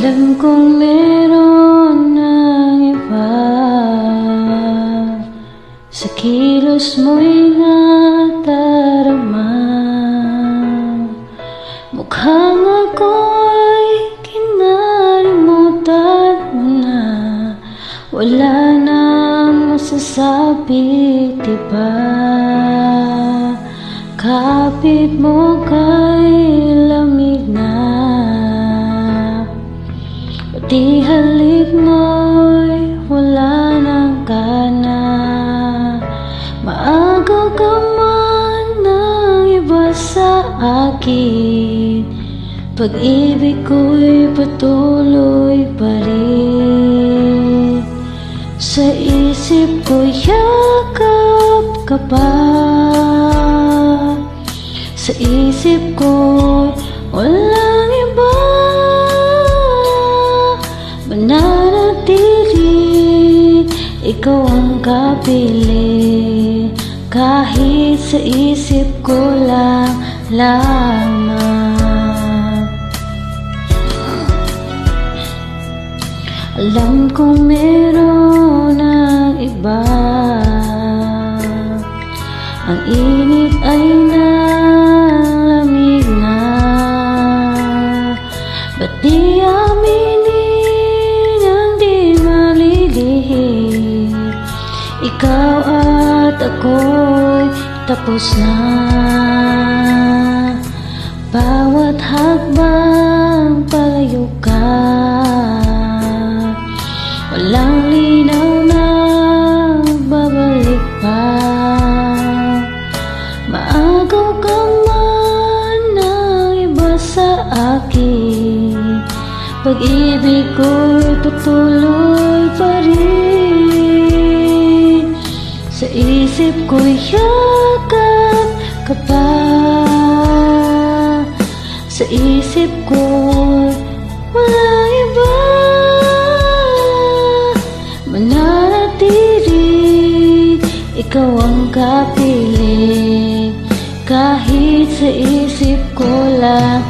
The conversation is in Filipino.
Alam kong meron ng iba sa kilos mo'y nadarama. Mukhang ako'y kinalimutan mo na. Wala nang masasabi, diba? Kapit mo kay lamig na, pati halik mo'y wala nang gana. Maagaw ka man ng iba sa akin, pag-ibig ko'y patuloy pa rin. Sa isip ko yakap ka pa, sa isip ko walang iba. Mananatili, ikaw ang kapili, kahit sa isip ko lang lamang. Alam kong meron ng iba, ang init ay nalamig na. Ba't di aminin ang di malilihim? Ikaw at ako'y tapos na. Bawat hakbang palayo ka, walang linaw na babalik pa. Maagaw ka man ng iba sa akin, pag-ibig ko'y patuloy pa rin. Sa isip ko'y yakap ka pa, sa isip ko'y walang iba. Mananatili, ikaw ang kapili, kahit sa isip ko lang